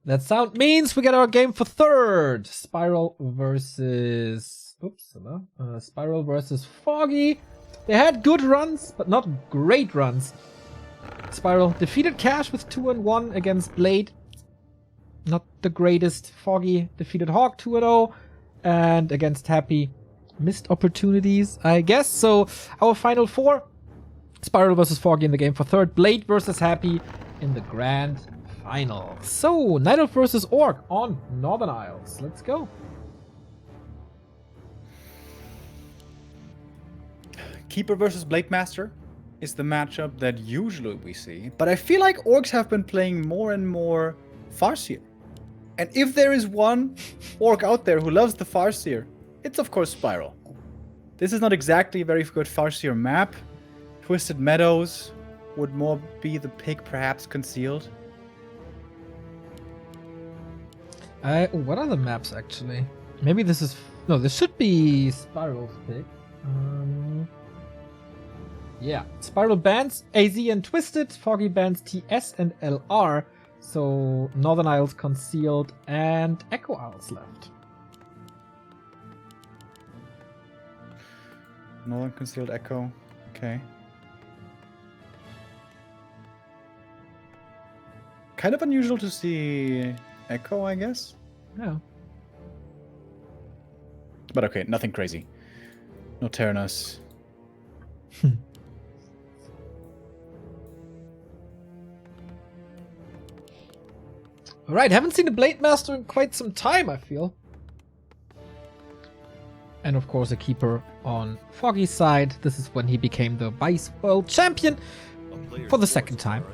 That sound means we get our game for third. Spiral versus... Oops, hello. Spiral versus Foggy. They had good runs, but not great runs. Spiral defeated Cash with 2-1 against Blade. Not the greatest. Foggy defeated Hawk 2-0. And against Happy, missed opportunities, I guess. So our final four. Spiral versus Foggy in the game for third. Blade versus Happy in the grand final. So, Night Elf versus Orc on Northern Isles. Let's go. Keeper versus Blade Master is the matchup that usually we see, but I feel like Orcs have been playing more and more Farseer. And if there is one Orc out there who loves the Farseer, it's of course Spiral. This is not exactly a very good Farseer map. Twisted Meadows would more be the pick, perhaps concealed. What are the maps actually? Maybe this is... No, this should be Spiral's pick. Yeah, Spiral bans AZ and Twisted, Foggy bans TS and LR, so Northern Isles concealed and Echo Isles left. Northern concealed Echo, okay. Kind of unusual to see Echo, I guess. Yeah. But okay, nothing crazy. No Terranus. Alright, haven't seen a Blade Master in quite some time, I feel. And of course a Keeper on Foggy's side. This is when he became the Vice World Champion for the second time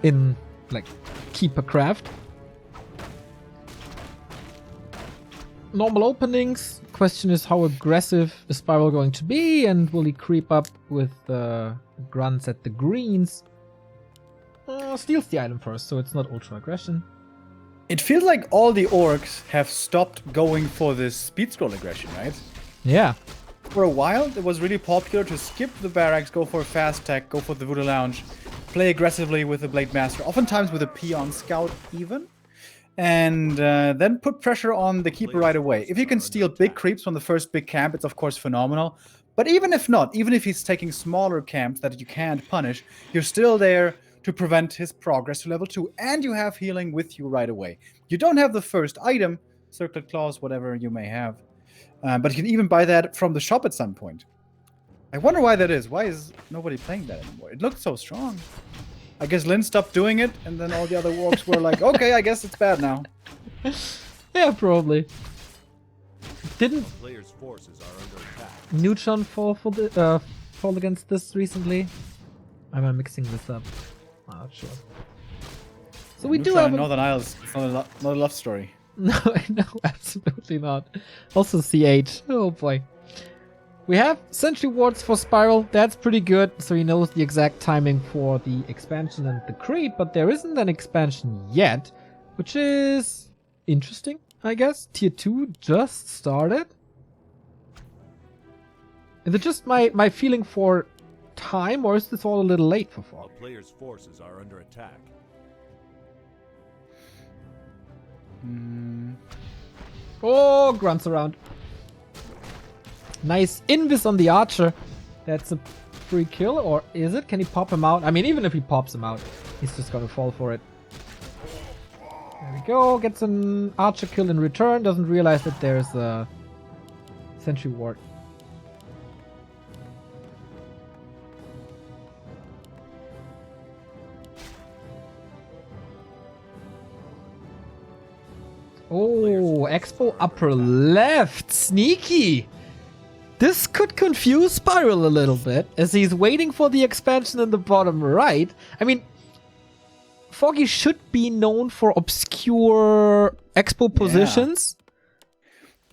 in, like, Keeper Craft. Normal openings. Question is, how aggressive is Spiral going to be, and will he creep up with grunts at the greens? Steals the item first, so it's not ultra aggression. It feels like all the Orcs have stopped going for this speed scroll aggression, right? Yeah. For a while, it was really popular to skip the barracks, go for a fast tech, go for the Voodoo Lounge, play aggressively with the Blade Master, oftentimes with a Peon Scout even, and then put pressure on the Keeper right away. If you can steal big creeps from the first big camp, it's of course phenomenal. But even if not, even if he's taking smaller camps that you can't punish, you're still there to prevent his progress to level 2, and you have healing with you right away. You don't have the first item, Circlet Claws, whatever you may have, but you can even buy that from the shop at some point. I wonder why that is. Why is nobody playing that anymore? It looked so strong. I guess Lynn stopped doing it, and then all the other Orcs were like, okay, I guess it's bad now. Yeah, probably. Didn't Neutron fall for the fall against this recently? Am I mixing this up? I'm not sure. So we do have Northern Isles. It's not a love story. No, absolutely not. Also CH. Oh boy. We have Sentry Wards for Spiral. That's pretty good. So he knows the exact timing for the expansion and the creep, but there isn't an expansion yet, which is interesting, I guess. Tier 2 just started. Is it just my feeling for time, or is this all a little late for fall? A player's forces are under attack. Oh, grunts around. Nice invis on the archer. That's a free kill, or is it? Can he pop him out? I mean, even if he pops him out, he's just gonna fall for it. There we go. Gets an archer kill in return. Doesn't realize that there's a sentry ward. Oh, Expo upper left. Sneaky. This could confuse Spiral a little bit, as he's waiting for the expansion in the bottom right. I mean, Foggy should be known for obscure Expo positions.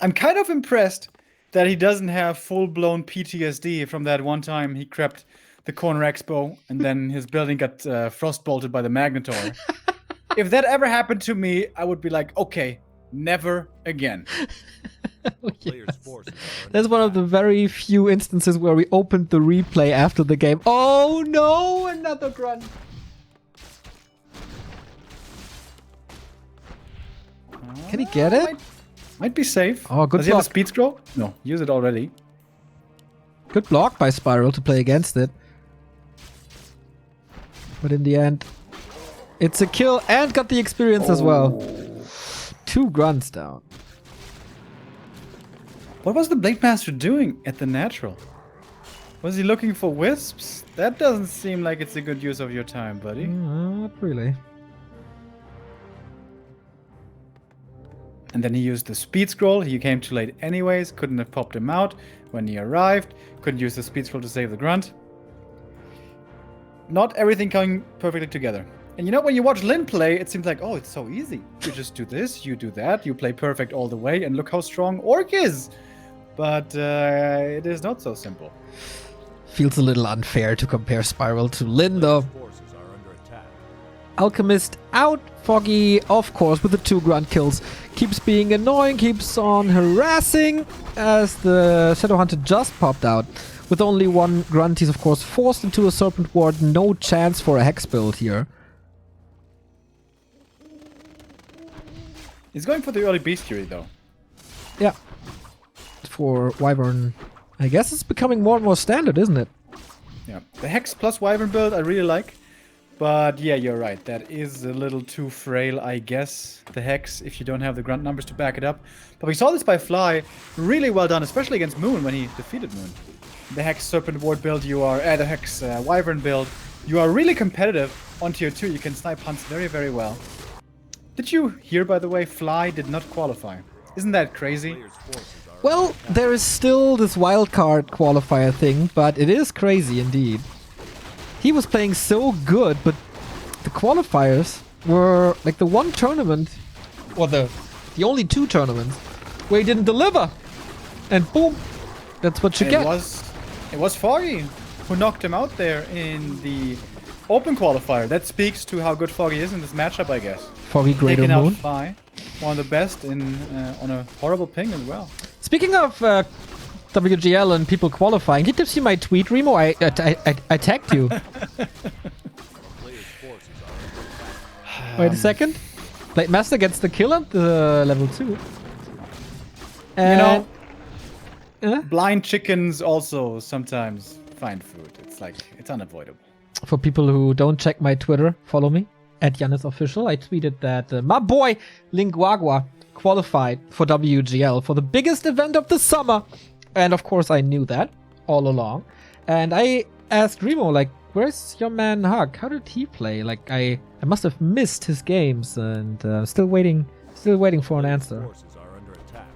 I'm kind of impressed that he doesn't have full-blown PTSD from that one time he crept the corner Expo and then his building got frostbolted by the Magnetor. If that ever happened to me, I would be like, okay, never again. Yes. That's one of the very few instances where we opened the replay after the game. Oh no, another grunt. Can he get it? Might be safe. Oh, good Does he have a block. speed scroll? No, use it already. Good block by Spiral to play against it. But in the end, it's a kill and got the experience as well. 2 grunts down. What was the Blade Master doing at the natural? Was he looking for wisps? That doesn't seem like it's a good use of your time, buddy. Not really. And then he used the speed scroll. He came too late anyways. Couldn't have popped him out when he arrived. Couldn't use the speed scroll to save the grunt. Not everything coming perfectly together. And you know, when you watch Lin play, it seems like, oh, it's so easy. You just do this, you do that, you play perfect all the way, and look how strong Orc is. But it is not so simple. Feels a little unfair to compare Spiral to Lin though. Forces are under attack. Alchemist out. Foggy, of course, with the 2 grunt kills. Keeps being annoying, keeps on harassing as the Shadow Hunter just popped out. With only 1 grunt, he's of course forced into a Serpent Ward. No chance for a Hex build here. He's going for the early Bestiary though. Yeah. For Wyvern, I guess it's becoming more and more standard, isn't it? Yeah, the Hex plus Wyvern build I really like. But yeah, you're right. That is a little too frail, I guess. The Hex, if you don't have the grunt numbers to back it up. But we saw this by Fly. Really well done, especially against Moon when he defeated Moon. The Hex Serpent Ward build, you are... the Hex Wyvern build, you are really competitive on tier 2. You can snipe hunts very, very well. Did you hear, by the way, Fly did not qualify? Isn't that crazy? Players' forces are Well, there is still this wildcard qualifier thing, but it is crazy indeed. He was playing so good, but the qualifiers were like the one tournament, or the only 2 tournaments, where he didn't deliver. And boom, that's what you And get. It was Foggy who knocked him out there in the open qualifier. That speaks to how good Foggy is in this matchup, I guess. Foggy Greater Taking out Moon. Fly, one of the best in on a horrible ping as well. Speaking of WGL and people qualifying, did you see my tweet, Remo? I tagged you. players' forces are under attack. Wait a second. Blade Master gets the kill at the level 2. And, Blind chickens also sometimes find food. It's like, it's unavoidable. for people who don't check my Twitter, follow me at YannisOfficial. I tweeted that my boy Linguagua qualified for WGL for the biggest event of the summer. And of course I knew that all along. And I asked Remo, like, where's your man Hug? How did he play? Like, I must have missed his games and still waiting for an answer. Forces are under attack.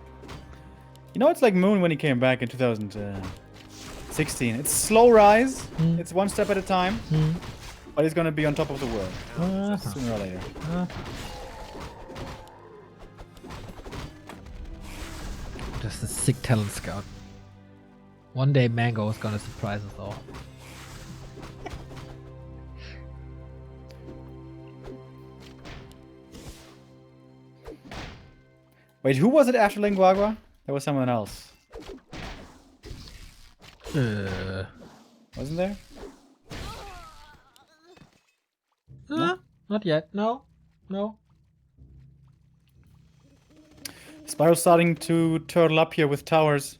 You know, it's like Moon when he came back in 2016. It's slow rise. It's one step at a time. But he's gonna be on top of the world sooner or later. Just a sick talent scout. One day Mango is gonna surprise us all. Wait, who was it after Linguagua? There was someone else. Wasn't there? Not yet. No. Spiral starting to turtle up here with towers.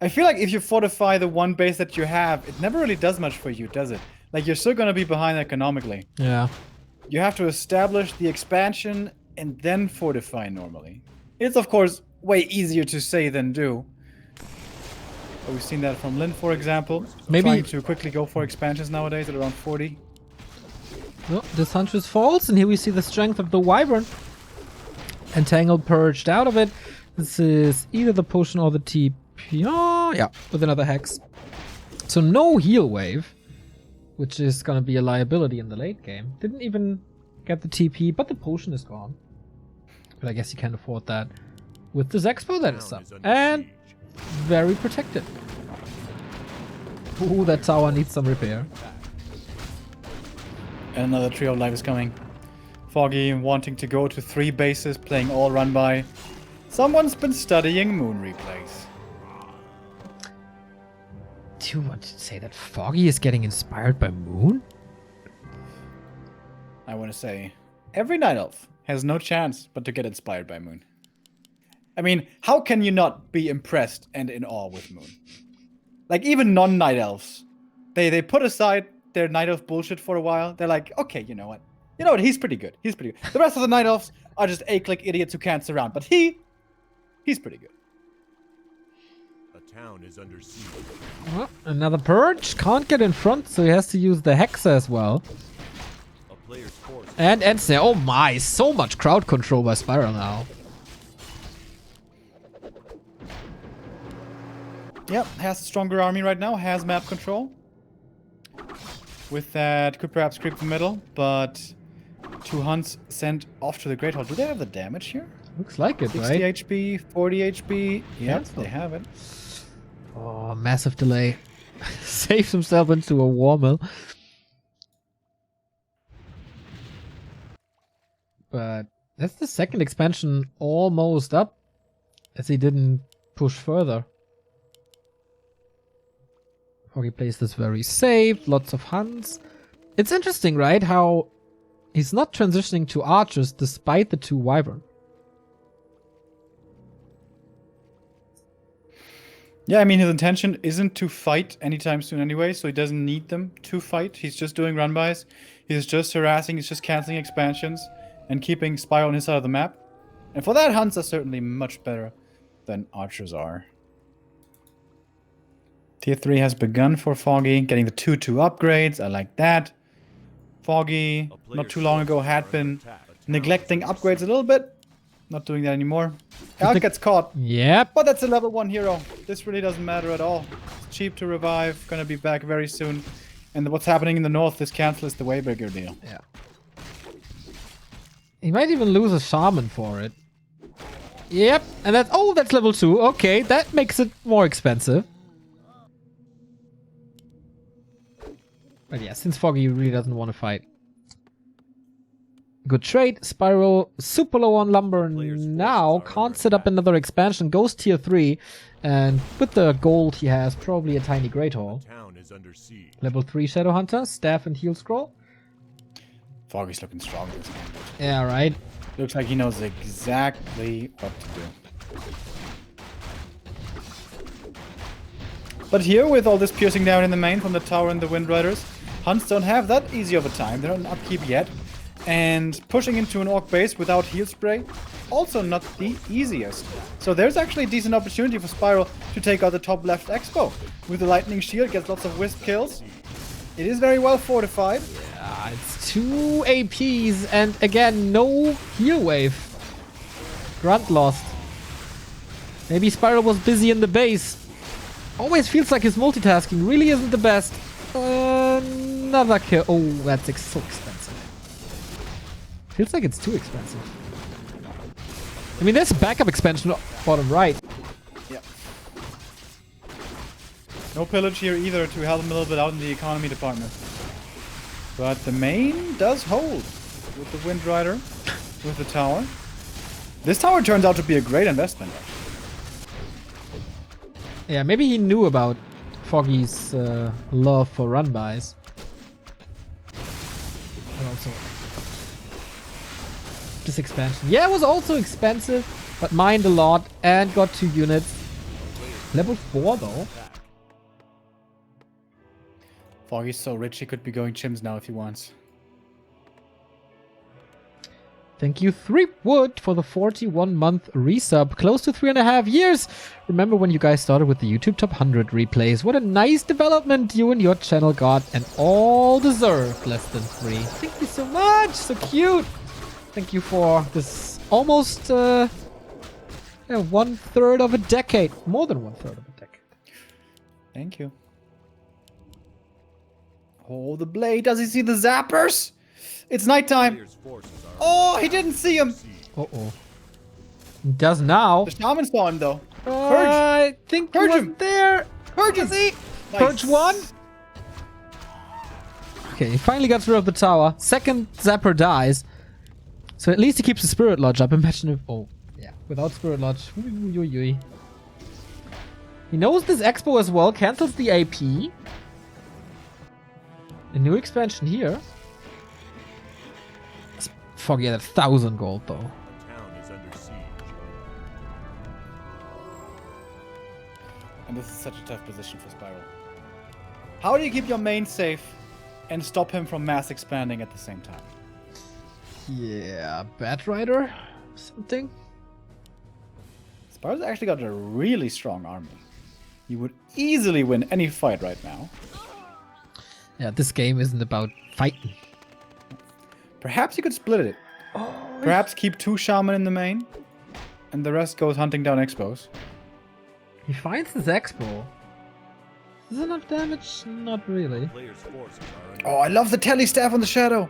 I feel like if you fortify the one base that you have, it never really does much for you, does it? Like, you're still gonna be behind economically. Yeah. You have to establish the expansion and then fortify normally. It's, of course, way easier to say than do. But we've seen that from Lin, for example. Maybe- Trying to quickly go for expansions nowadays at around 40. No, this Huntress falls, and here we see the strength of the Wyvern. Entangle purged out of it. This is either the potion or the TP. Oh, yeah, with another hex. So no heal wave, which is gonna be a liability in the late game. Didn't even get the TP, but the potion is gone. But I guess you can't afford that. With this expo, that is up. And very protected. Ooh, that tower needs some repair. And another trio of life is coming. Foggy wanting to go to 3 bases, playing all run by. Someone's been studying Moon replays. Do you want to say that Foggy is getting inspired by Moon? I want to say, every Night Elf has no chance but to get inspired by Moon. I mean, how can you not be impressed and in awe with Moon? Like, even non-Night Elves, they put aside their Night Elf bullshit for a while. They're like, okay, you know what? You know what? He's pretty good. He's pretty good. The rest of the Night Elves are just A-click idiots who can't surround. But he's pretty good. A town is under siege. Well, another purge. Can't get in front, so he has to use the Hexa as well. A player's force. And ends there. Oh my, so much crowd control by Spiral now. Yep, has a stronger army right now. Has map control. With that, could perhaps creep the middle, but 2 hunts sent off to the Great Hall. Do they have the damage here? Looks like it, 60 right? HP, 40 HP. Yep, Cancel. they have it. Oh, massive delay. Saves himself into a war mill. But that's the second expansion almost up, as he didn't push further. Foggy plays this very safe, lots of hunts. It's interesting, right, how he's not transitioning to archers despite the 2 wyvern. Yeah, I mean, his intention isn't to fight anytime soon anyway, so he doesn't need them to fight. He's just doing run-bys. He's just harassing, he's just canceling expansions and keeping Spiral on his side of the map. And for that, hunts are certainly much better than archers are. Tier 3 has begun for Foggy, getting the 2/2 upgrades. I like that. Foggy, not too long ago, had been neglecting upgrades a little bit. Not doing that anymore. Out gets caught. Yep. But that's a level 1 hero. This really doesn't matter at all. It's cheap to revive. Gonna be back very soon. And what's happening in the north, this cancel is the way bigger deal. Yeah. He might even lose a shaman for it. Yep. And that's... Oh, that's level 2. Okay, that makes it more expensive. But yeah, since Foggy really doesn't want to fight. Good trade. Spiral super low on lumber now. Can't set up another expansion. Goes tier 3. And with the gold he has, probably a tiny Great Hall. Town is under siege. Level 3 Shadowhunter. Staff and Heal Scroll. Foggy's looking strong this game. Yeah, right. Looks like he knows exactly what to do. But here, with all this piercing down in the main from the tower and the Wind Riders, hunts don't have that easy of a time. They're not upkeep yet. And pushing into an orc base without heal spray, also not the easiest. So there's actually a decent opportunity for Spiral to take out the top left expo. With the lightning shield, gets lots of wisp kills. It is very well fortified. Yeah, it's 2 APs and again, no heal wave. Grunt lost. Maybe Spiral was busy in the base. Always feels like his multitasking really isn't the best. Another kill. Oh, that's so expensive. Feels like it's too expensive. I mean, there's a backup expansion bottom right. Yeah. No pillage here either to help him a little bit out in the economy department. But the main does hold with the Wind Rider, with the tower. This tower turns out to be a great investment. Yeah, maybe he knew about Foggy's love for run-bys. And also this expansion. Yeah, it was also expensive, but mined a lot and got 2 units. Level 4 though. Foggy's so rich he could be going chims now if he wants. Thank you, 3 Wood, for the 41-month resub. Close to 3.5 years. Remember when you guys started with the YouTube Top 100 replays? What a nice development you and your channel got, and all deserved less than 3. Thank you so much. So cute. Thank you for this almost 1/3 of a decade. More than 1/3 of a decade. Thank you. Oh, the blade. Does he see the zappers? It's nighttime. Player's forces are Oh, he didn't see him. Uh-oh. He does now. The shaman saw him though. I think he Purge was him. there. Purge him. Was he? Nice. Purge 1. Okay, he finally got rid of the tower. Second Zapper dies. So at least he keeps the Spirit Lodge up. Imagine if... Oh, yeah. Without Spirit Lodge. He knows this Expo as well. Cancels the AP. A new expansion here. Foggy had 1,000 gold though. A town is under siege. And this is such a tough position for Spiral. How do you keep your main safe and stop him from mass expanding at the same time? Yeah, Bat Rider? Something? Spiral's actually got a really strong army. You would easily win any fight right now. Yeah, this game isn't about fighting. Perhaps you could split it. Perhaps keep 2 shaman in the main, and the rest goes hunting down expos. He finds his Expo. Is it enough damage? Not really. Players' forces are under Oh, I love the tele staff on the shadow.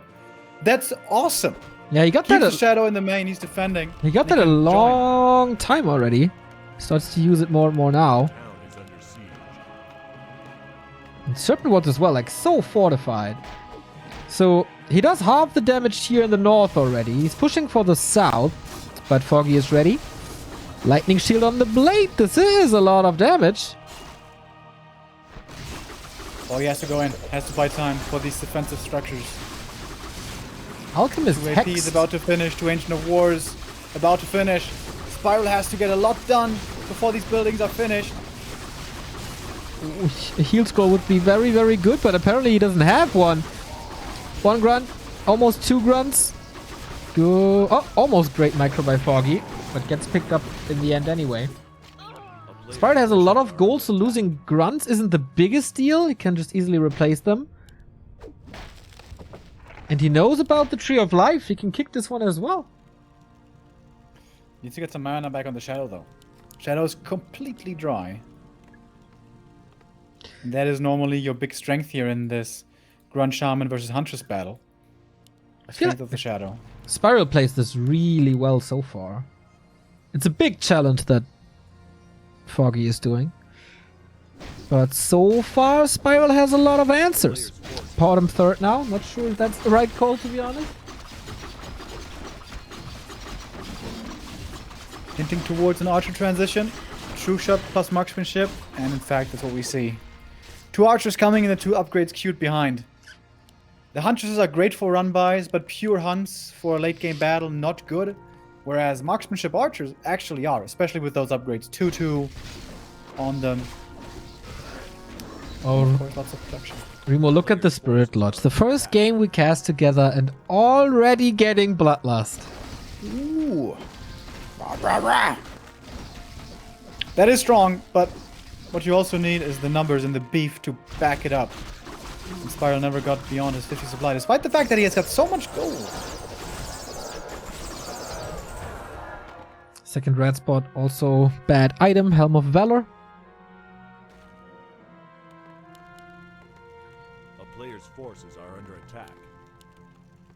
That's awesome. Yeah, he got Keep that. the shadow in the main. He's defending. He got that He a can join. long time already. Starts to use it more and more now. town is under siege. And Serpent Ward as well, like so fortified. So he does half the damage here in the north already. He's pushing for the south, but Foggy is ready. Lightning shield on the blade. This is a lot of damage. Oh, he has to go in. Has to buy time for these defensive structures. Alchemist 2 AP Hex. is about to finish. 2 Ancient of Wars about to finish. Spiral has to get a lot done before these buildings are finished. A heal scroll would be very, very good, but apparently he doesn't have one. 1 grunt, almost 2 grunts. Go. Oh, almost great micro by Foggy, but gets picked up in the end anyway. Spiral has a lot of gold, so losing grunts isn't the biggest deal. He can just easily replace them. And he knows about the Tree of Life. He can kick this one as well. Needs to get some mana back on the Shadow, though. Shadow's completely dry. And that is normally your big strength here in this Grunt Shaman versus Huntress battle. Strength of the Shadow. Spiral plays this really well so far. It's a big challenge that Foggy is doing. But so far, Spiral has a lot of answers. Pot him third now. Not sure if that's the right call, to be honest. Hinting towards an Archer transition. True shot plus marksmanship. And in fact, that's what we see. 2 Archers coming and the 2 upgrades queued behind. The Huntresses are great for run-bys, but pure hunts for a late-game battle, not good. Whereas marksmanship Archers actually are, especially with those upgrades. 2-2 on them. Oh, Of course, lots of protection. Remo, look at the Spirit Lodge. The first game we cast together and already getting Bloodlust. Ooh. Rah, rah, rah. That is strong, but what you also need is the numbers and the beef to back it up. And Spiral never got beyond his 50 supply, despite the fact that he has got so much gold. Second red spot, also bad item, Helm of Valor. A player's forces are under attack.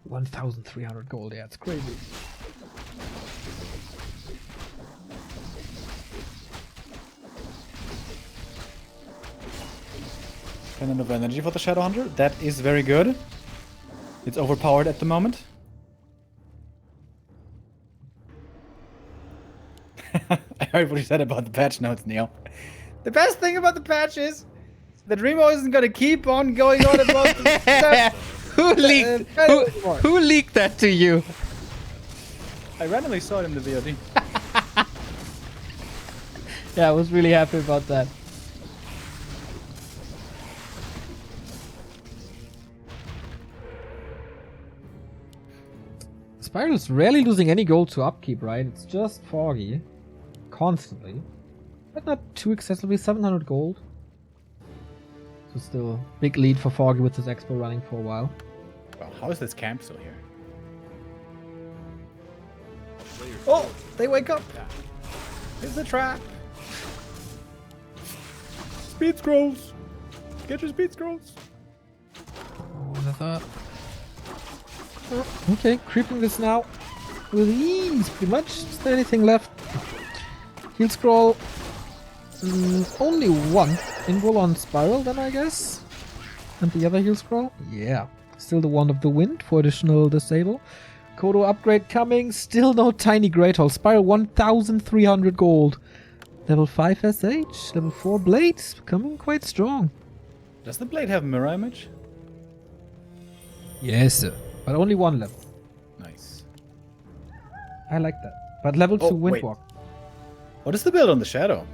1,300 gold, yeah, it's crazy. Pendant of energy for the Shadow Hunter. That is very good. It's overpowered at the moment. I heard what you said about the patch notes, Neil. The best thing about the patch is that Remo isn't going to keep on going on about the stuff. Who leaked that to you? I randomly saw it in the VOD. Yeah, I was really happy about that. Spiral's rarely losing any gold to upkeep, right? It's just Foggy. Constantly. But not too excessively, 700 gold. So still big lead for Foggy with his expo running for a while. Well, how is this camp still here? A player's Oh, they wake up. It's a trap. Speed scrolls. Get your speed scrolls. Oh, I thought. Oh, okay, creeping this now with ease, pretty much. Is there anything left? Heal scroll. Only one invul on Spiral, then I guess. And the other heal scroll? Yeah. Still the Wand of the Wind for additional disable. Kodo upgrade coming. Still no tiny Great Hall. Spiral 1,300 gold. Level 5 SH. Level 4 Blades. Becoming quite strong. Does the blade have mirror image? Yes, sir. But only one level. Nice. I like that. But level 2 wait. Windwalk. What is the build on the Shadow?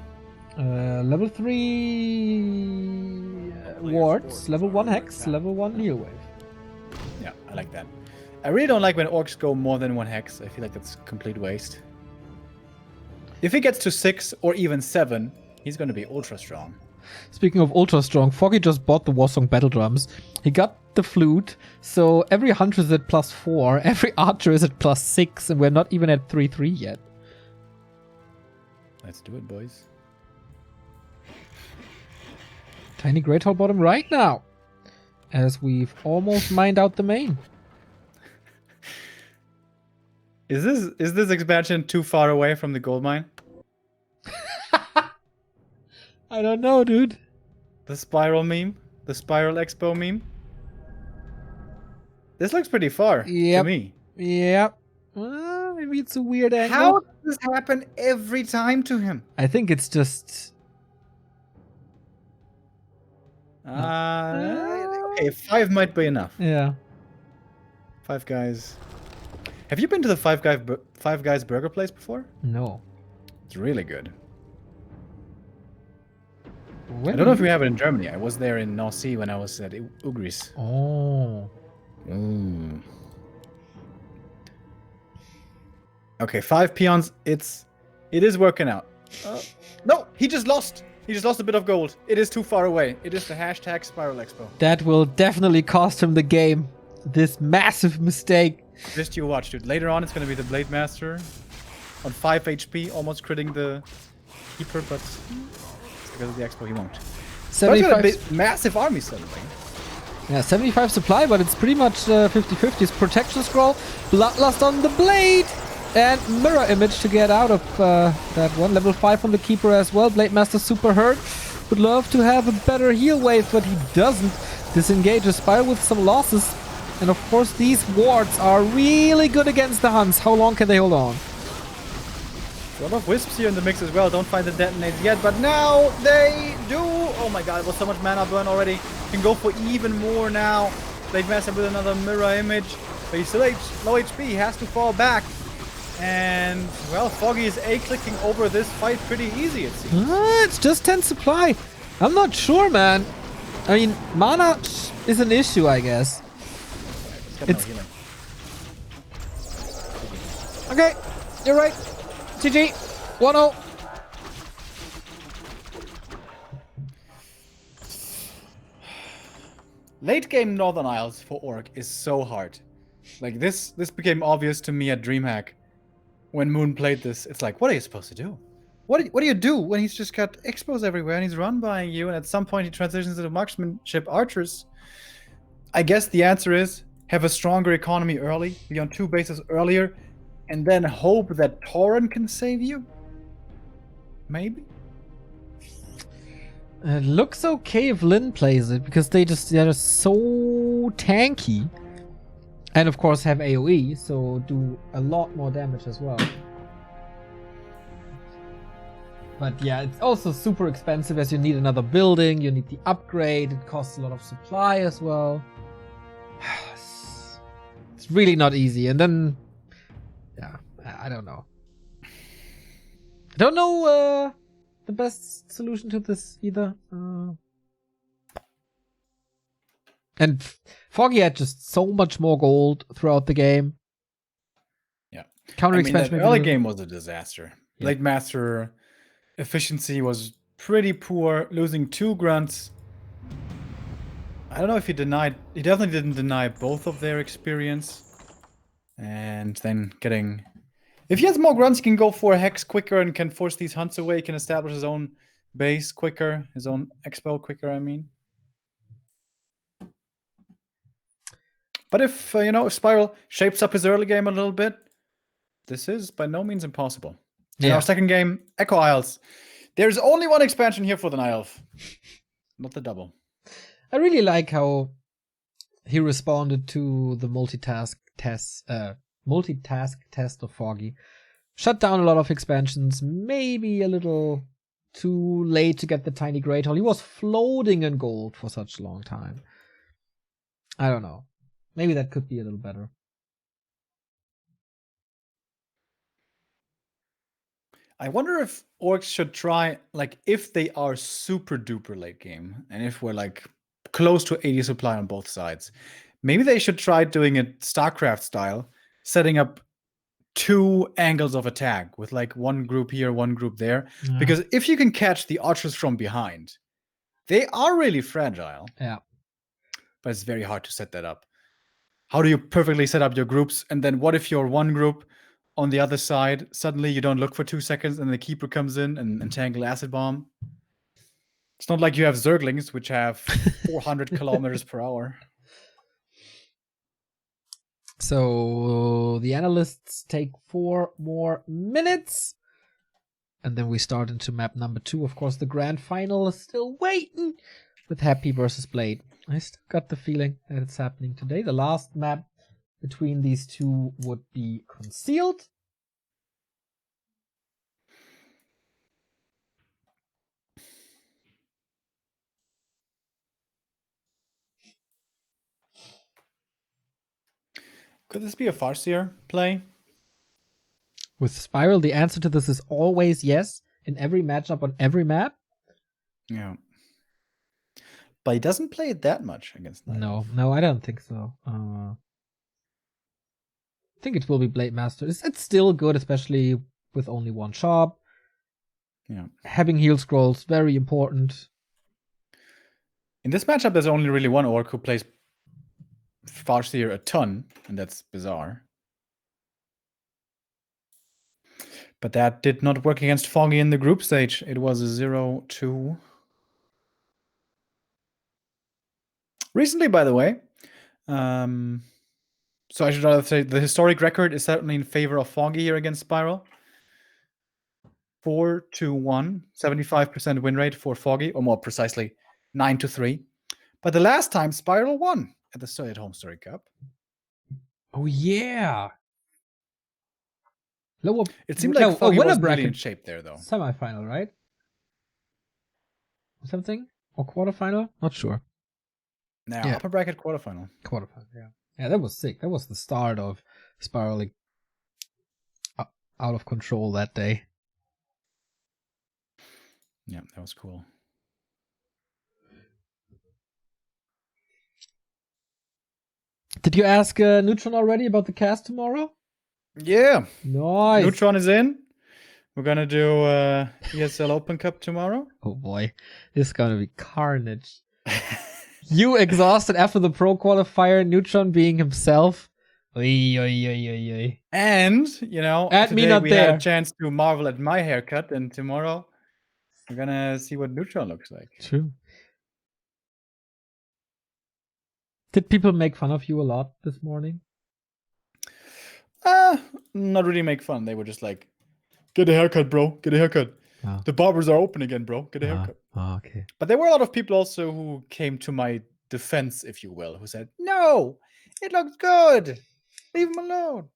Level 3 wards, level 1 hex, level 1 heal wave. Yeah, I like that. I really don't like when orcs go more than 1 hex. I feel like that's complete waste. If he gets to 6 or even 7, he's going to be ultra strong. Speaking of ultra strong, Foggy just bought the Warsong battle drums. He got the flute, so every hunter is at +4, every archer is at +6, and we're not even at 3/3 yet. Let's do it, boys. Tiny Great Hall bottom right now, as we've almost mined out the main. Is this expansion too far away from the gold mine? I don't know, dude. The spiral meme? The spiral expo meme? This looks pretty far to me. Yep. Maybe it's a weird angle. How does this happen every time to him? I think it's just... Okay, 5 might be enough. Yeah. 5 Guys. Have you been to the Five Guys burger place before? No. It's really good. When I don't know if we have it in Germany. I was there in North Sea when I was at Ugris. Oh. Ooh. Okay, 5 peons. It is working out. No, he just lost. He just lost a bit of gold. It is too far away. It is the hashtag Spiral Expo. That will definitely cost him the game. This massive mistake. Just you watch, dude. Later on, it's going to be the Blade Master on 5 HP, almost critting the Keeper, but because of the Expo, he won't. 75 got a massive army suddenly. Yeah, 75 supply, but it's pretty much 50-50. It's Protection Scroll, Bloodlust on the Blade, and Mirror Image to get out of that one. Level 5 on the Keeper as well. Blade Master super hurt. Would love to have a better heal wave, but he doesn't. Disengages Spiral with some losses. And of course, these wards are really good against the Huns. How long can they hold on? A lot of Wisps here in the mix as well. Don't find the detonators yet, but now they do. Oh my god, it was so much mana burn already. Can go for even more now. Blade Master with another Mirror Image. But he's still low HP. He has to fall back. And, well, Foggy is A-clicking over this fight pretty easy, it seems. It's just 10 supply. I'm not sure, man. I mean, mana is an issue, I guess. It's no healing. Okay, you're right. GG. 1-0. Late game Northern Isles for Orc is so hard. Like this became obvious to me at DreamHack. When Moon played this, it's like, what are you supposed to do? What do you do when he's just got expos everywhere and he's run by you and at some point he transitions into marksmanship archers? I guess the answer is have a stronger economy early, be on 2 bases earlier, and then hope that Tauren can save you? Maybe? It looks okay if Lin plays it, because they're just so tanky. And of course have AoE, so do a lot more damage as well. But yeah, it's also super expensive as you need another building, you need the upgrade, it costs a lot of supply as well. It's really not easy. And then, yeah, I don't know. I don't know the best solution to this either. And Foggy had just so much more gold throughout the game. Yeah. Counter expansion. The early game was a disaster. Yeah. Blade Master efficiency was pretty poor, losing 2 grunts. I don't know if he definitely didn't deny both of their experience. And then getting... If he has more grunts, he can go for a hex quicker and can force these hunts away. He can establish his own base quicker, his own expo quicker, I mean. But if, if Spiral shapes up his early game a little bit, this is by no means impossible. In our second game, Echo Isles. There's only one expansion here for the Night Elf. Not the double. I really like how he responded to the multitask test of Foggy. Shut down a lot of expansions, maybe a little too late to get the Tiny Great Hall. He was floating in gold for such a long time. I don't know. Maybe that could be a little better. I wonder if orcs should try, like, if they are super duper late game, and if we're like close to 80 supply on both sides, maybe they should try doing it StarCraft style, setting up 2 angles of attack with like one group here, one group there. Yeah. Because if you can catch the archers from behind, they are really fragile. Yeah. But it's very hard to set that up. How do you perfectly set up your groups? And then what if you're one group on the other side, suddenly you don't look for 2 seconds and the keeper comes in and entangle acid bomb? It's not like you have Zerglings, which have 400 kilometers per hour. So the analysts take 4 more minutes. And then we start into map number 2. Of course, the grand final is still waiting with Happy versus Blade. I still got the feeling that it's happening today. The last map between these two would be Concealed. Could this be a Farseer play? With Spiral, the answer to this is always yes in every matchup on every map. Yeah. But he doesn't play it that much against Night Elf. No, I don't think so. I think it will be Blade Master. It's still good, especially with only one shop. Yeah. Having heal scrolls, very important. In this matchup, there's only really one orc who plays Farseer a ton, and that's bizarre. But that did not work against Foggy in the group stage. It was a 0-2. Recently, by the way, so I should rather say the historic record is certainly in favor of Foggy here against Spiral. 4-1, 75% win rate for Foggy, or more precisely, 9-3. But the last time Spiral won at the Stay at Home Story Cup. Oh yeah. It seemed like Foggy winner wasn't bracket really in shape there, though. Semi-final, right? Something? Or quarterfinal? Not sure. Now, Yeah. upper bracket quarterfinal. Quarterfinal, yeah. Yeah, that was sick. That was the start of spiraling out of control that day. Yeah, that was cool. Did you ask Neutron already about the cast tomorrow? Yeah. Nice. Neutron is in. We're going to do ESL Open Cup tomorrow. Oh boy, this is gonna be carnage. You exhausted after the pro qualifier, Neutron being himself. Oy, oy, oy, oy, oy. And, you know, And me today not we there. had a chance to marvel at my haircut, and tomorrow we're going to see what Neutron looks like. True. Did people make fun of you a lot this morning? Not really make fun. They were just like, get a haircut, bro. Get a haircut. Oh. The barbers are open again, bro. Get a haircut. Oh, okay. But there were a lot of people also who came to my defense, if you will, who said, no, it looks good. Leave him alone.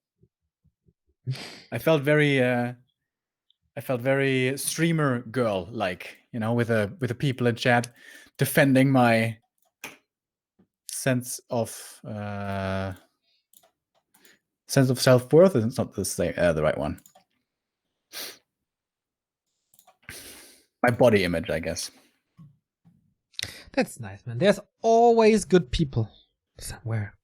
I felt very streamer girl like, you know, with the people in chat defending my sense of self-worth. It's not the right one. My body image, I guess. That's nice, man. There's always good people somewhere.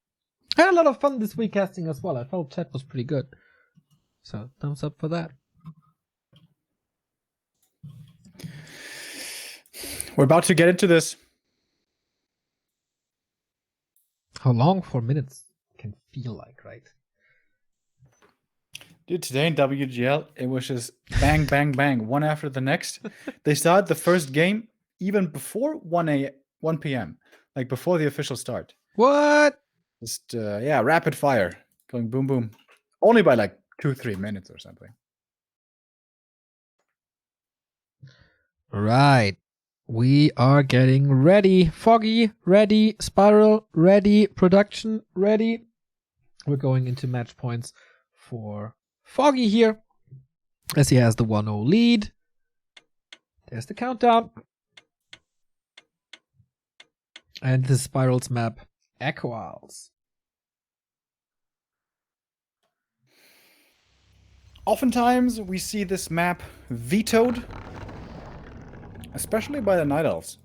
I had a lot of fun this week casting as well. I felt chat was pretty good. So, thumbs up for that. We're about to get into this. How long 4 minutes can feel like, right? Dude, today in WGL, it was just bang, bang, bang, one after the next. They started the first game even before 1 p.m., like before the official start. What? Just, rapid fire, going boom, boom. Only by like 2-3 minutes or something. Right. We are getting ready. Foggy, ready. Spiral, ready. Production, ready. We're going into match points for Foggy here, as he has the 1-0 lead. There's the countdown. And the Spiral's map, Echo Isles. Oftentimes, we see this map vetoed, especially by the Night Elves.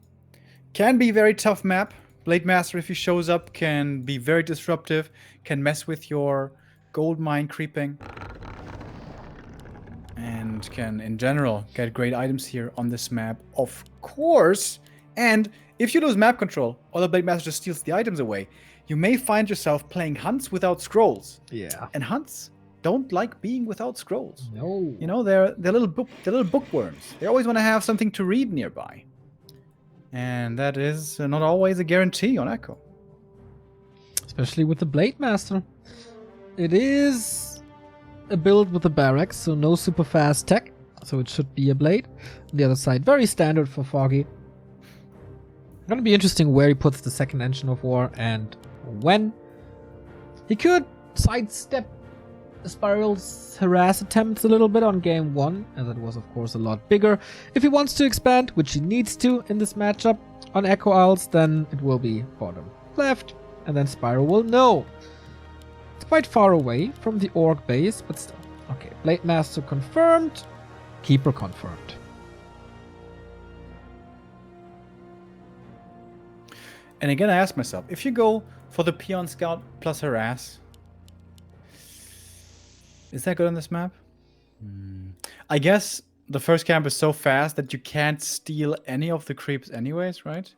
Can be a very tough map. Blade Master, if he shows up, can be very disruptive, can mess with your gold mine creeping, and can, in general, get great items here on this map, of course. And if you lose map control, or the Blade Master just steals the items away, you may find yourself playing hunts without scrolls. Yeah. And hunts don't like being without scrolls. No. You know, they're little bookworms. They always want to have something to read nearby. And that is not always a guarantee on Echo. Especially with the Blade Master. It is a build with the barracks, so no super fast tech. So it should be a blade. On the other side, very standard for Foggy. Gonna be interesting where he puts the second engine of war and when. He could sidestep Spiral's harass attempts a little bit on game 1, as it was of course a lot bigger. If he wants to expand, which he needs to in this matchup on Echo Isles, then it will be bottom left, and then Spiral will know. It's quite far away from the Orc base, but still. Okay, Blade Master confirmed, Keeper confirmed. And again, I ask myself, if you go for the Peon Scout plus harass, is that good on this map? I guess the first camp is so fast that you can't steal any of the creeps anyways, right?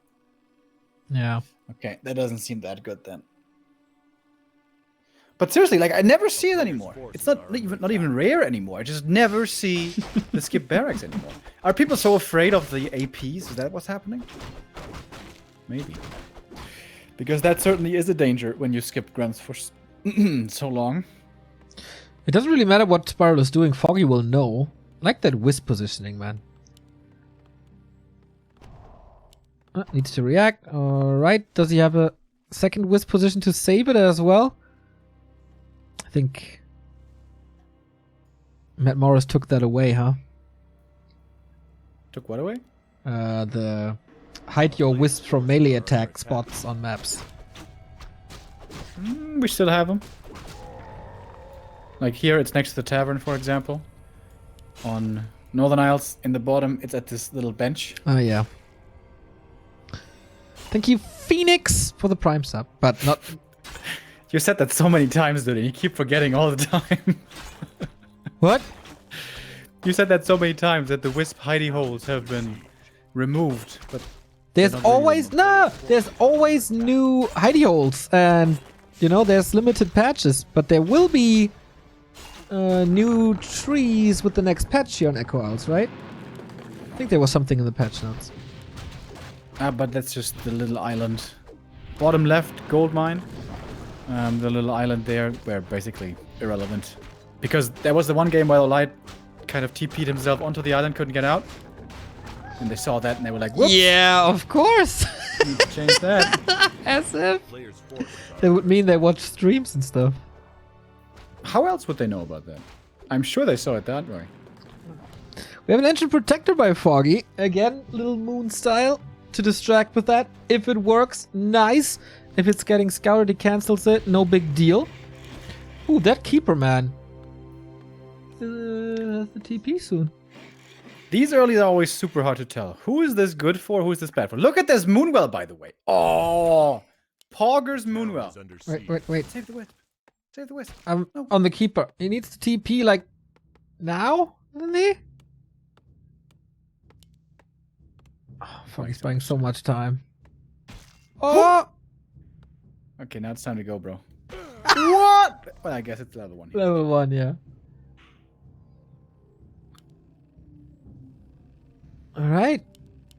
Yeah. Okay, that doesn't seem that good then. But seriously, like, I never see it anymore. It's not even rare anymore. I just never see the skip barracks anymore. Are people so afraid of the APs? Is that what's happening? Maybe. Because that certainly is a danger when you skip grunts for so long. It doesn't really matter what Spiral is doing, Foggy will know. I like that wisp positioning, man. Needs to react. Alright, does he have a second wisp position to save it as well? I think Matt Morris took that away, huh? Took what away? The hide your wisps from melee attack spots on maps. We still have them. Like here, it's next to the tavern, for example. On Northern Isles, in the bottom, it's at this little bench. Oh, yeah. Thank you, Phoenix, for the Prime sub, but not... You said that so many times, dude, and you keep forgetting all the time. What? You said that so many times that the wisp hidey holes have been removed, but... There's always... No! There's always new hidey holes, and, you know, there's limited patches, but there will be... new trees with the next patch here on Echo Isles, right? I think there was something in the patch notes. But that's just the little island. Bottom left, gold mine. The little island there, where basically irrelevant. Because there was the one game where the light kind of TP'd himself onto the island, couldn't get out. And they saw that and they were like, whoops! Yeah, of course! Need to change that. As if Players' forces are that would mean they watch streams and stuff. How else would they know about that? I'm sure they saw it that way. We have an engine protector by Foggy. Again, little moon style to distract with that. If it works, nice. If it's getting scouted, he cancels it. No big deal. Ooh, that keeper, man. Has the TP soon. These early are always super hard to tell. Who is this good for? Who is this bad for? Look at this Moonwell, by the way. Oh! Pogger's Moonwell. is under siege. Wait. Save the wisp. Save the wisp. I'm No. on the keeper. He needs to TP like now, doesn't he? Oh, fuck, he's buying so much time. Oh! Okay, now it's time to go, bro. What? Well, I guess it's level 1 here. Level 1, yeah. Alright.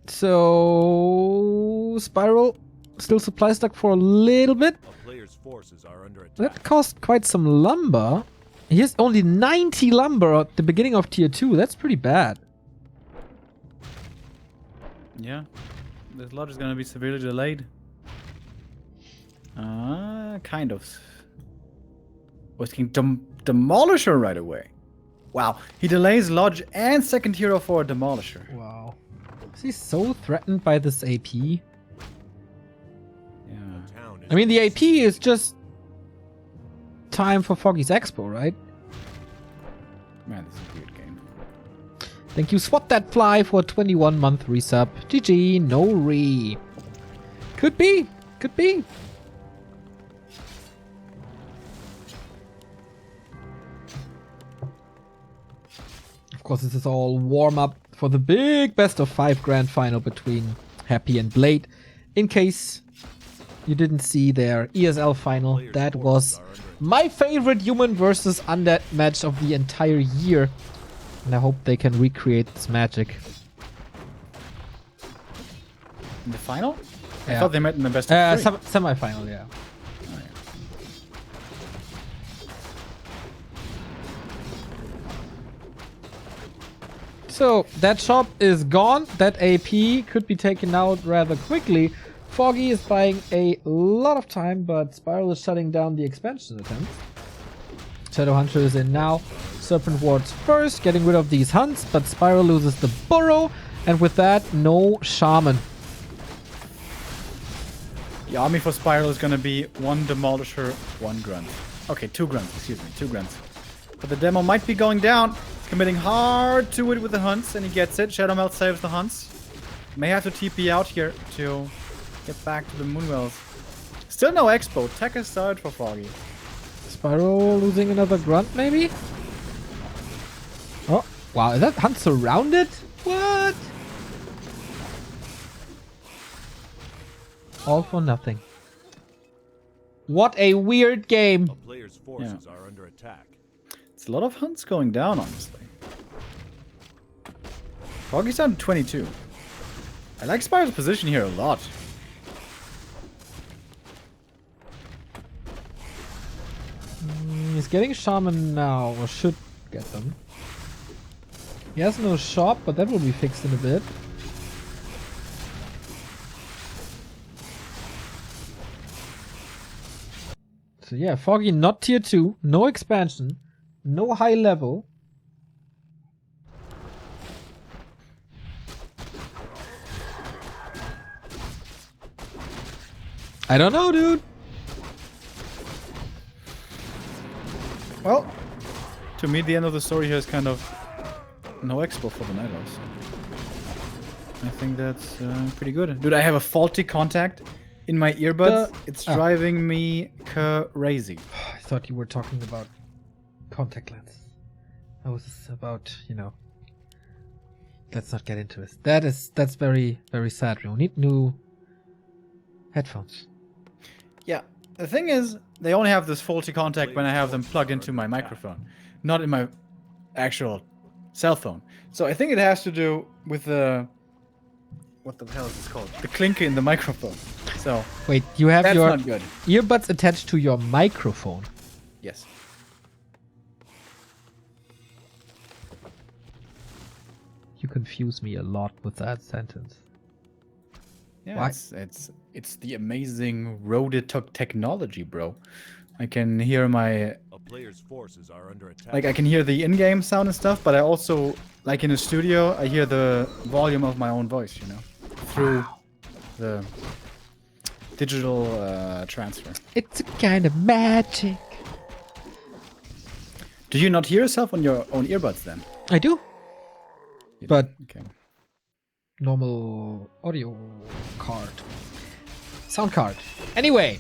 So... Spiral still supply stuck for a little bit. A player's forces are under attack. That cost quite some lumber. He has only 90 lumber at the beginning of tier 2. That's pretty bad. Yeah. This lodge is gonna be severely delayed. Kind of. Was he can Demolisher right away. Wow. He delays Lodge and second hero for a Demolisher. Wow. Is he so threatened by this AP? Yeah. Town is I mean, the AP is just time for Foggy's Expo, right? Man, this is a weird game. Thank you, Swat That Fly, for a 21-month resub. GG, no re. Could be. Could be. Of course, this is all warm-up for the big best-of-5 grand final between Happy and Blade. In case you didn't see their ESL final, that was my favorite human versus undead match of the entire year. And I hope they can recreate this magic. In the final? I Yeah. thought they met in the best of 3. Semi-final, yeah. Oh, yeah. So that shop is gone. That AP could be taken out rather quickly. Foggy is buying a lot of time, but Spiral is shutting down the expansion attempt. Shadowhunter is in now. Serpent Wards first, getting rid of these hunts, but Spiral loses the burrow, and with that, no shaman. The army for Spiral is gonna be 1 Demolisher, 1 Grunt. Okay, 2 Grunts, excuse me, 2 Grunts. But the demo might be going down. He's committing hard to it with the hunts, and he gets it. Shadow Melt saves the hunts. May have to TP out here to get back to the Moonwells. Still no expo. Tech is started for Foggy. Spiral losing another grunt, maybe? Oh, wow, is that hunt surrounded? What? All for nothing. What a weird game. A player's forces are under attack. It's a lot of hunts going down, honestly. Foggy's down to 22. I like Spiral's position here a lot. He's getting shaman now, or should get them. He has no shop, but that will be fixed in a bit. So yeah, Foggy not tier 2, no expansion, no high level. I don't know, dude. Well, to me, the end of the story here is kind of no expo for the Night Elves. I think that's pretty good. Dude, I have a faulty contact in my earbuds. It's driving me crazy. I thought you were talking about contact lens. I was about, you know. Let's not get into it. That's very, very sad. We need new headphones. Yeah, the thing is, they only have this faulty contact when I have them plugged into my microphone, not in my actual cell phone. So I think it has to do with the... What the hell is this called? The clinker in the microphone. So... Wait, you have that's your not good. earbuds attached to your microphone? Yes. You confuse me a lot with that sentence. Yeah, Why? it's the amazing Rode technology, bro. I can hear my... A player's forces are under attack. Like, I can hear the in-game sound and stuff, but I also, like in a studio, I hear the volume of my own voice, you know? Through the digital transfer. It's a kind of magic. Do you not hear yourself on your own earbuds then? I do. You But do? Okay. normal audio card. Sound card. Anyway.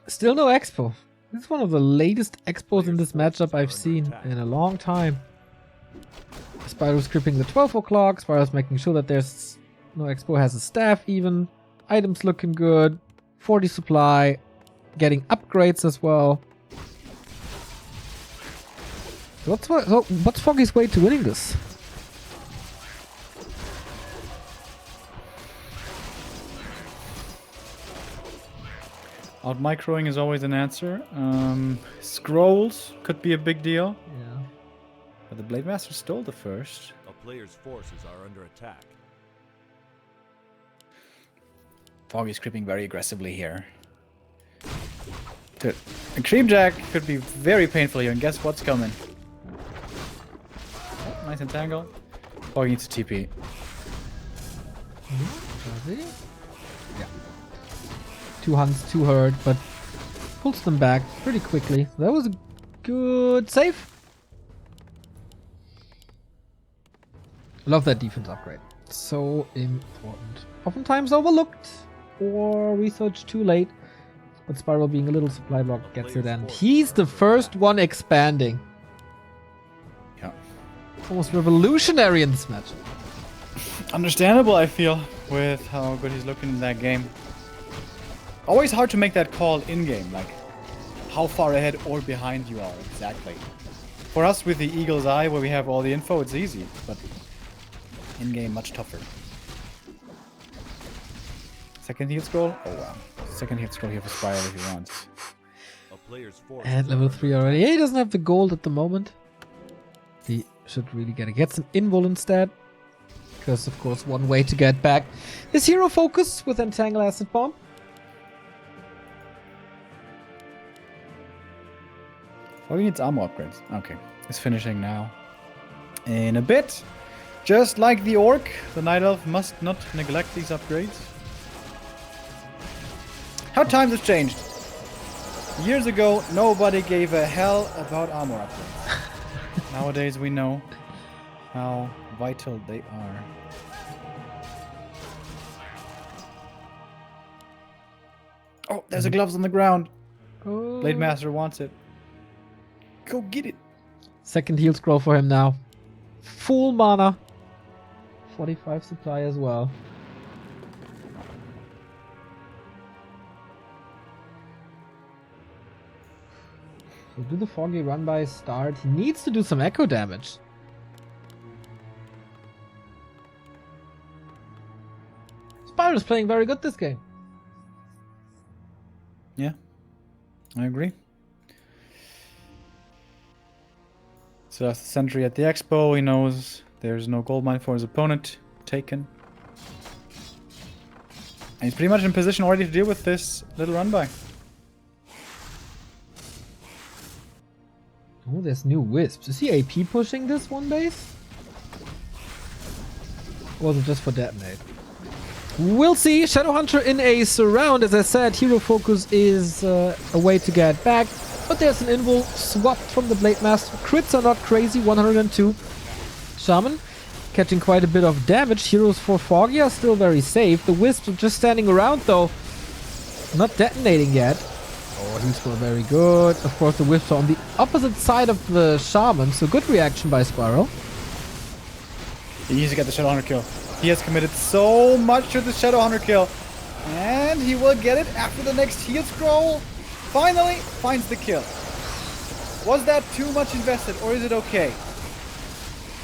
Still no expo. This is one of the latest expos in this matchup I've seen in a long time. Spyro's gripping the 12 o'clock. Spyro's making sure that there's no expo has a staff even. Items looking good. 40 supply. Getting upgrades as well. What's Foggy's way to winning this? Out microing is always an answer. Scrolls could be a big deal. Yeah. But the Blade Master stole the first. A player's forces are under attack. Foggy's creeping very aggressively here. Good. A creep jack could be very painful here, and guess what's coming? Oh, nice entangle. Foggy needs a TP. Does he? Yeah. 2 hunts, 2 hurt, but pulls them back pretty quickly. That was a Good save. Love that defense upgrade. So important. Oftentimes overlooked or researched too late. But Spiral being a little supply block gets it, and he's the first one expanding. Yeah. Almost revolutionary in this match. Understandable, I feel, with how good he's looking in that game. Always hard to make that call in-game, like how far ahead or behind you are exactly. For us with the eagle's eye, where we have all the info, it's easy, but in-game much tougher. Second heal scroll? Oh wow. Second heal scroll here for Spiral if he wants. A player's force And is level under 3 already. Yeah, he doesn't have the gold at the moment. He should really get it. Gets an invul instead. Because, of course, one way to get back is hero focus with Entangle Acid Bomb. Oh, he needs armor upgrades. Okay. It's finishing now. In a bit. Just like the Orc, the Night Elf must not neglect these upgrades. How times have changed. Years ago, nobody gave a hell about armor upgrades. Nowadays, we know how vital they are. Oh, there's a gloves on the ground. Oh. Blade Master wants it. Go get it. Second heal scroll for him now. Full mana. 45 supply as well. So do the Foggy run by start. He needs to do some echo damage. Spiral's playing very good this game. Yeah, I agree. So that's the sentry at the expo. He knows there's no gold mine for his opponent. Taken. And he's pretty much in position already to deal with this little run by. Oh, there's new wisps. Is he AP pushing this one base? Or was it just for detonate? We'll see. Shadowhunter in a surround. As I said, hero focus is a way to get back. But there's an invul swapped from the Blade Master. Crits are not crazy. 102. Shaman catching quite a bit of damage. Heroes for Foggy are still very safe. The wisps are just standing around though. Not detonating yet. Oh, he's still very good. Of course, the wisps are on the opposite side of the Shaman. So good reaction by Spiral. He needs to get the Shadowhunter kill. He has committed so much to the Shadowhunter kill. And he will get it after the next heal scroll. Finally finds the kill. Was that too much invested or is it okay?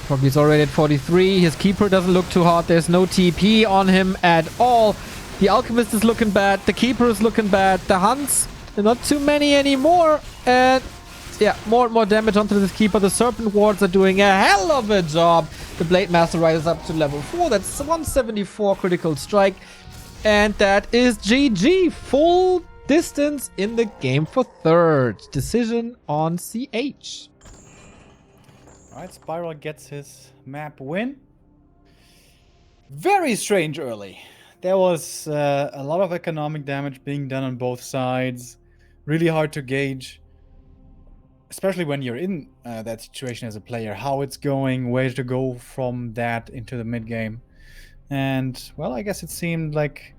Foggy's already at 43. His Keeper doesn't look too hot. There's no TP on him at all. The Alchemist is looking bad. The Keeper is looking bad. The Hunts, not too many anymore. And yeah, more and more damage onto this Keeper. The Serpent Wards are doing a hell of a job. The Blade Master rises up to level 4. That's 174 critical strike. And that is GG. Full distance in the game for third. Decision on CH. Alright, Spiral gets his map win. Very strange early. There was a lot of economic damage being done on both sides. Really hard to gauge. Especially when you're in that situation as a player. How it's going, where to go from that into the mid-game. And, well, I guess it seemed like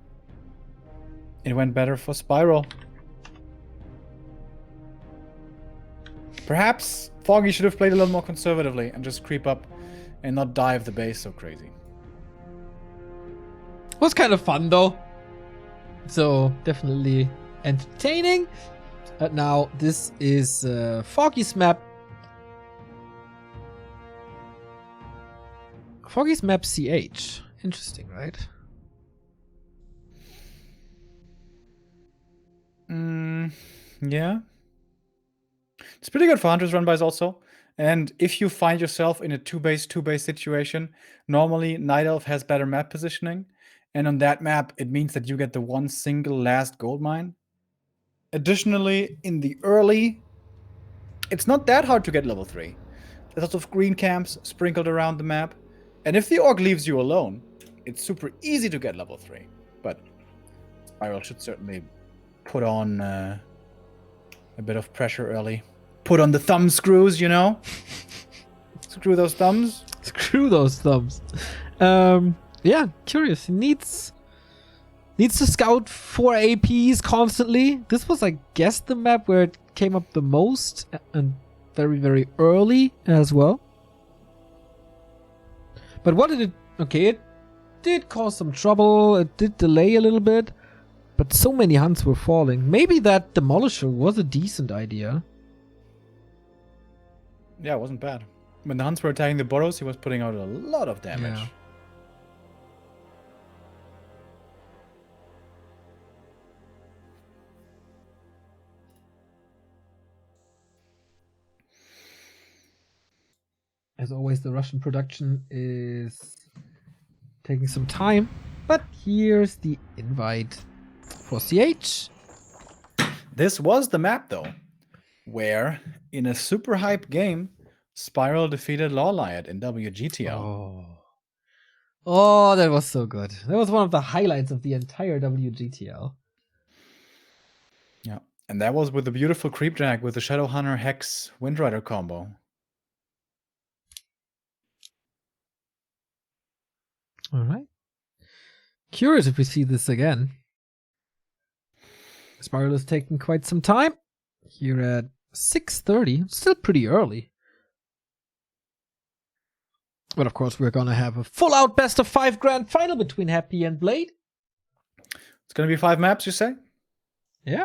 it went better for Spiral. Perhaps Foggy should have played a little more conservatively and just creep up and not dive the base so crazy. Was kind of fun though. So definitely entertaining. But now this is Foggy's map. Foggy's map CH. Interesting, right? Yeah. It's pretty good for Hunter's run-bys also. And if you find yourself in a 2-base situation, normally Night Elf has better map positioning. And on that map, it means that you get the one single last gold mine. Additionally, in the early, it's not that hard to get level 3. There's lots of green camps sprinkled around the map. And if the Orc leaves you alone, it's super easy to get level 3. But Spiral should certainly put on a bit of pressure early put on the thumb screws, you know? Screw those thumbs. Screw those thumbs. Yeah, curious. He needs to scout 4 APs constantly. This was, I guess, the map where it came up the most and very, very early as well. But what did it... Okay, it did cause some trouble. It did delay a little bit. But so many hunts were falling. Maybe that Demolisher was a decent idea. Yeah, it wasn't bad. When the hunts were attacking the burrows, he was putting out a lot of damage. Yeah. As always, the Russian production is taking some time. But here's the invite for CH. This was the map, though, where, in a super hype game, Spiral defeated Lawliot in WGTL. Oh, that was so good. That was one of the highlights of the entire WGTL. Yeah, and that was with the beautiful creep drag with the Shadowhunter Hex Windrider combo. All right. Curious if we see this again. Spiral is taking quite some time. Here at 6:30, still pretty early. But of course, we're gonna have a full-out best-of-5 grand final between Happy and Blade. It's gonna be 5 maps, you say? Yeah.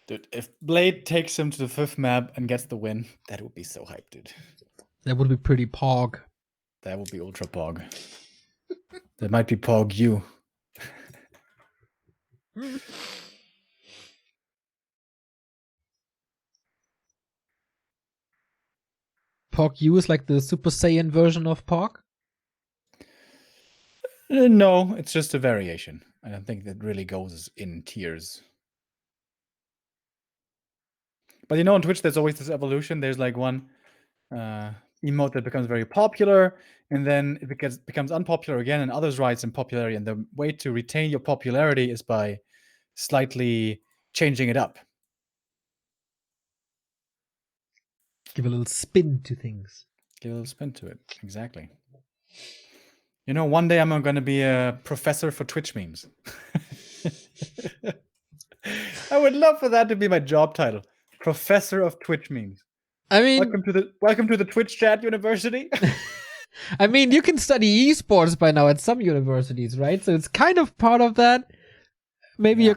Dude, if Blade takes him to the 5th map and gets the win, that would be so hyped, dude. That would be pretty pog. That would be ultra pog. That might be pog you. Pog U is like the Super Saiyan version of Pog? No, it's just a variation. I don't think that really goes in tiers. But you know, on Twitch, there's always this evolution. There's like one emote that becomes very popular, and then it becomes unpopular again, and others rise in popularity. And the way to retain your popularity is by slightly changing it up. Give a little spin to things. Give a little spin to it. Exactly. You know, one day I'm going to be a professor for Twitch memes. I would love for that to be my job title. Professor of Twitch memes. I mean, welcome to the Twitch Chat University. I mean, you can study esports by now at some universities, right? So it's kind of part of that. Maybe yeah.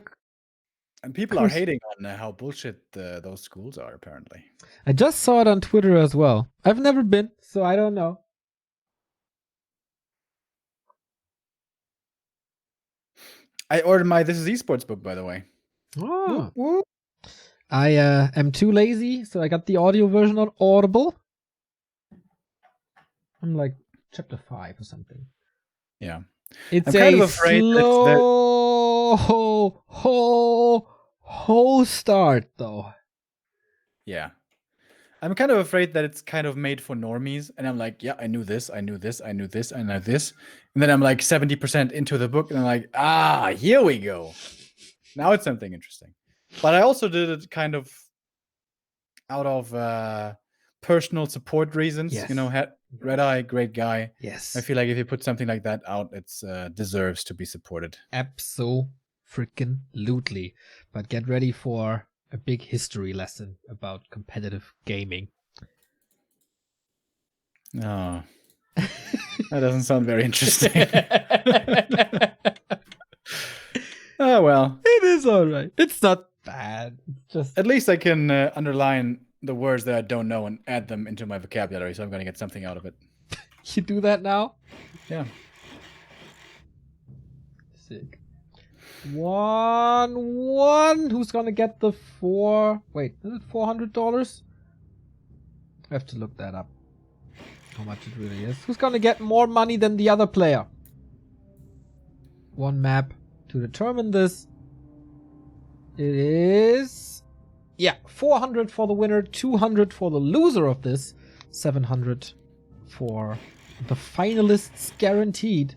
And people are hating on how bullshit those schools are, apparently. I just saw it on Twitter as well. I've never been, so I don't know. I ordered my This Is Esports book, by the way. Oh. Whoop, whoop. I am too lazy, so I got the audio version on Audible. I'm like chapter 5 or something. Yeah. It's I'm kind a of afraid slow start, though. Yeah. I'm kind of afraid that it's kind of made for normies. And I'm like, yeah, I knew this, I knew this, I knew this, I know this. And then I'm like 70% into the book, and I'm like, here we go. Now it's something interesting. But I also did it kind of out of personal support reasons. Yes. You know, Red Eye, great guy. Yes. I feel like if you put something like that out, it's deserves to be supported. Abso-freaking-lutely. But get ready for a big history lesson about competitive gaming. Oh, that doesn't sound very interesting. Oh, well. It is alright. It's not bad. Just at least I can underline the words that I don't know and add them into my vocabulary, so I'm going to get something out of it. You do that now? Yeah. Sick. 1-1. Who's gonna get the Wait, is it $400? I have to look that up. How much it really is. Who's gonna get more money than the other player? One map to determine this. It is... Yeah, 400 for the winner, 200 for the loser of this, 700 for the finalists guaranteed.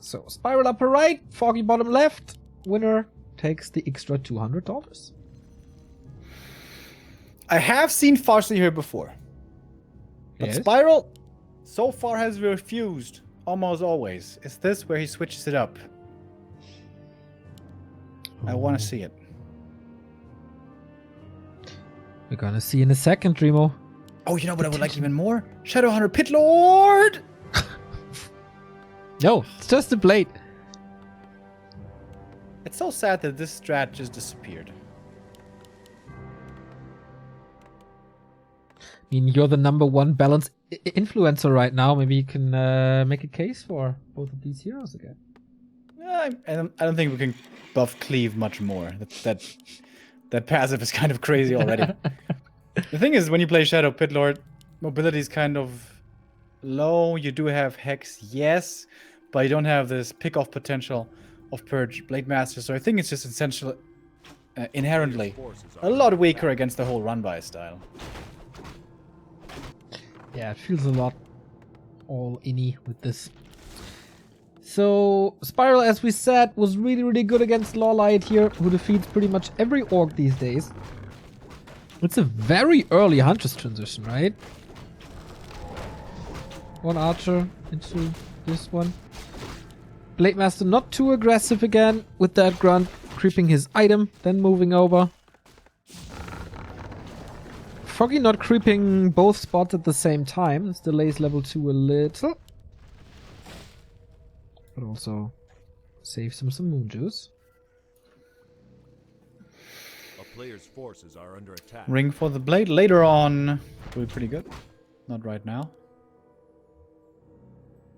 So, Spiral upper right, Foggy bottom left. Winner takes the extra $200. I have seen Farsi here before. But Yes? Spiral so far has refused almost always. Is this where he switches it up? I want to see it. We're gonna see in a second, Remo. Oh, you know what I would like even more? Shadowhunter Pit Lord! No, it's just a blade. It's so sad that this strat just disappeared. I mean, you're the #1 balance influencer right now. Maybe you can make a case for both of these heroes again. I don't think we can buff Cleave much more. That passive is kind of crazy already. The thing is, when you play Shadow Pit Lord, mobility is kind of low. You do have Hex, yes, but you don't have this pick-off potential of Purge Blade Master. So I think it's just essential, inherently a lot weaker against the whole run-by style. Yeah, it feels a lot all inny with this. So, Spiral, as we said, was really, really good against Lawlight here, who defeats pretty much every orc these days. It's a very early Huntress transition, right? One archer into this one. Blade Master not too aggressive again with that grunt, creeping his item, then moving over. Foggy not creeping both spots at the same time. This delays level 2 a little. But also saves him some moon juice. A player's forces are under attack. Ring for the blade later on. Doing pretty good. Not right now.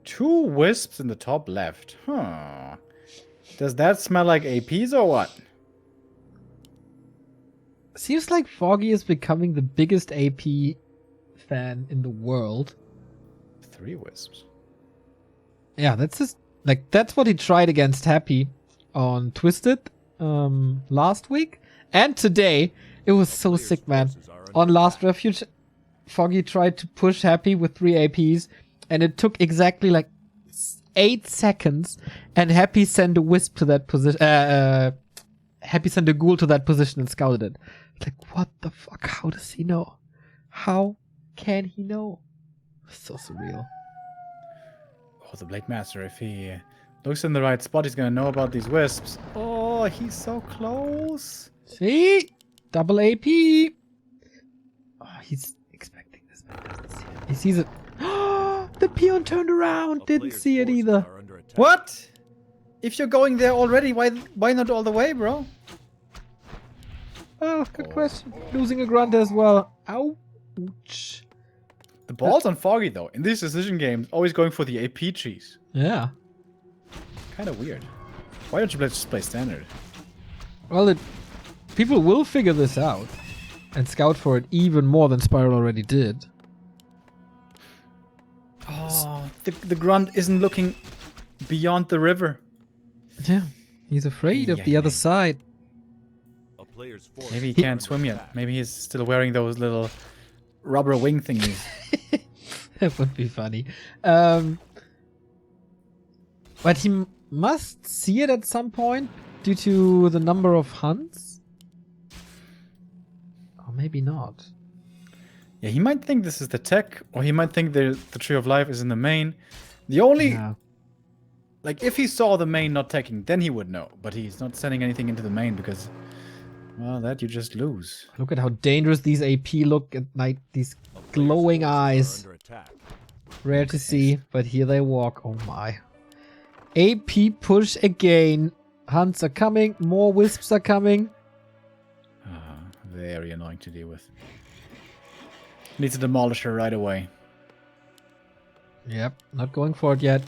2 wisps in the top left. Huh. Does that smell like APs or what? Seems like Foggy is becoming the biggest AP fan in the world. 3 wisps. Yeah, that's just like that's what he tried against Happy on Twisted last week and today. It was so sick, man. On Last Refuge, Foggy tried to push Happy with 3 APs, and it took exactly like 8 seconds, and Happy sent a wisp to that position. Happy sent a ghoul to that position and scouted it. Like, what the fuck? How does he know? How can he know? So surreal. Oh, the Blade Master, if he looks in the right spot, he's gonna know about these wisps. Oh, he's so close. See? Double AP. Oh, he's expecting this, but he doesn't see it. He sees it. The peon turned around. A Didn't player's see it forces either. are under attack. What? If you're going there already, why not all the way, bro? Oh, good question. Losing a grunt as well. Ouch. The ball's on Foggy, though. In these decision games, always going for the AP cheese. Yeah. Kind of weird. Why don't you just play standard? Well, people will figure this out and scout for it even more than Spiral already did. Oh, the grunt isn't looking beyond the river. Yeah. He's afraid of the other side. A player's forces Maybe he are can't under swim yet. attack. Maybe he's still wearing those little rubber wing thingies. That would be funny. But he must see it at some point due to the number of hunts. Or maybe not. Yeah, he might think this is the tech, or he might think the Tree of Life is in the main. The only... Yeah. Like, if he saw the main not teching, then he would know. But he's not sending anything into the main because... Well, that you just lose. Look at how dangerous these AP look at night. These A player's glowing forces are eyes. under attack. Rare to see, but here they walk. Oh my. AP push again. Hunts are coming. More wisps are coming. Very annoying to deal with. Needs to demolish her right away. Yep, not going for it yet.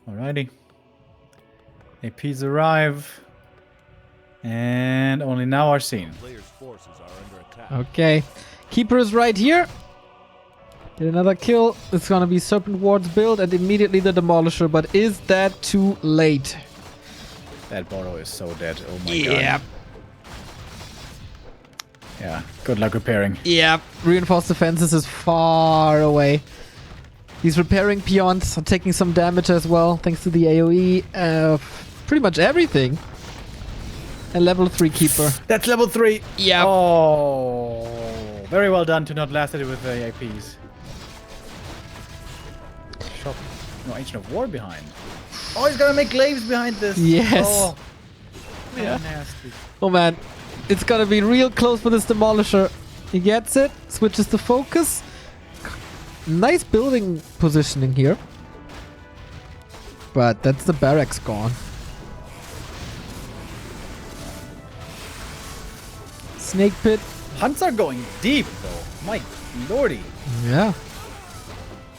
Alrighty. APs arrive. And only now are seen. Player's forces are under attack. Okay. Keeper is right here. Get another kill. It's gonna be Serpent Ward's build and immediately the Demolisher, but is that too late? That Borrow is so dead. Oh my god. Yep. Yeah. Good luck repairing. Yep. Reinforced defenses is far away. He's repairing peons, taking some damage as well, thanks to the AoE. Pretty much everything. And level 3 keeper. That's level 3. Yeah. Oh, very well done to not last it with the APs. Shop. No, Ancient of War behind. Oh, he's gonna make glaives behind this. Yes. Oh, Yeah. nasty. Oh man, it's gonna be real close for this Demolisher. He gets it, switches the focus. Nice building positioning here. But that's the barracks gone. Snake pit. Hunts are going deep though. My lordy. Yeah.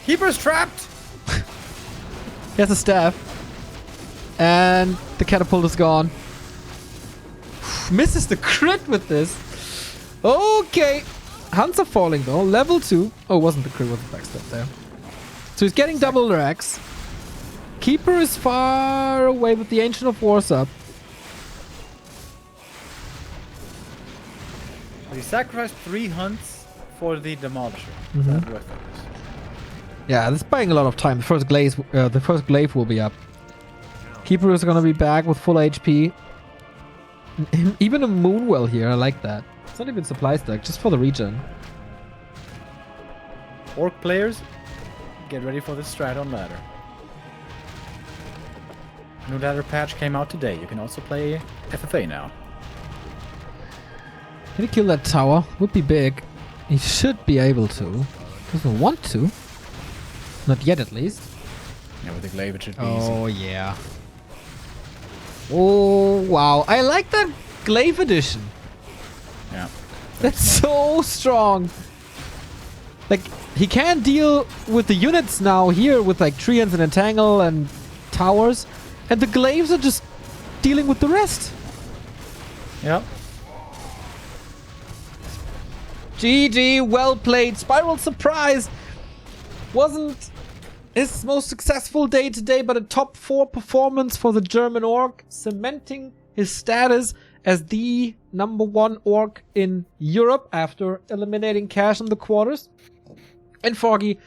Keeper's trapped. He has a staff. And the catapult is gone. Misses the crit with this. Okay. Hunts are falling though. Level 2. Oh, it wasn't the crit, it was the backstab there. So he's getting double racks. Keeper is far away with the Ancient of Wars up. He sacrificed 3 hunts for the Demolisher. Mhm. That's worth it. Yeah, this is buying a lot of time. The first glaive will be up. Keeper is gonna be back with full HP. Even a Moonwell here, I like that. It's not even supply stack, just for the regen. Orc players, get ready for the Straton ladder. New ladder patch came out today. You can also play FFA now. Can he kill that tower? Would be big. He should be able to. Doesn't want to. Not yet, at least. Yeah, with the glaive it should be Oh, yeah. Oh, wow. I like that glaive edition. easy. Yeah. That's so strong. Like, he can deal with the units now here with like Treants and Entangle and towers. And the glaives are just dealing with the rest. Yeah. GG, well played. Spiral Surprise wasn't his most successful day today, but a top 4 performance for the German orc, cementing his status as the #1 orc in Europe after eliminating Cash in the quarters. And Foggy,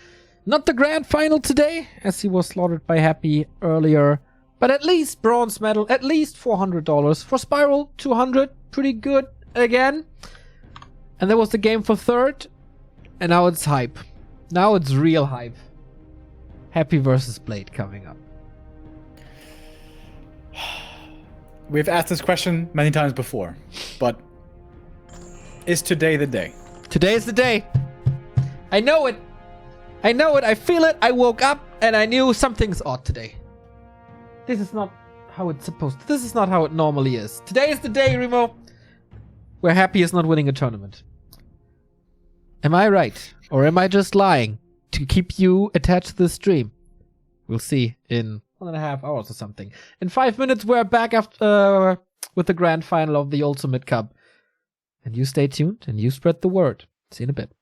not the grand final today, as he was slaughtered by Happy earlier, but at least bronze medal, at least $400. For Spiral, 200, pretty good again. And that was the game for third, and now it's hype. Now it's real hype. Happy versus Blade coming up. We've asked this question many times before, but is today the day? Today is the day. I know it. I know it. I feel it. I woke up and I knew something's odd today. This is not how it's supposed to. This is not how it normally is. Today is the day, Remo, where Happy is not winning a tournament. Am I right? Or am I just lying to keep you attached to the stream? We'll see in 1.5 hours or something. In 5 minutes, we're back after with the grand final of the Ultimate Cup. And you stay tuned and you spread the word. See you in a bit.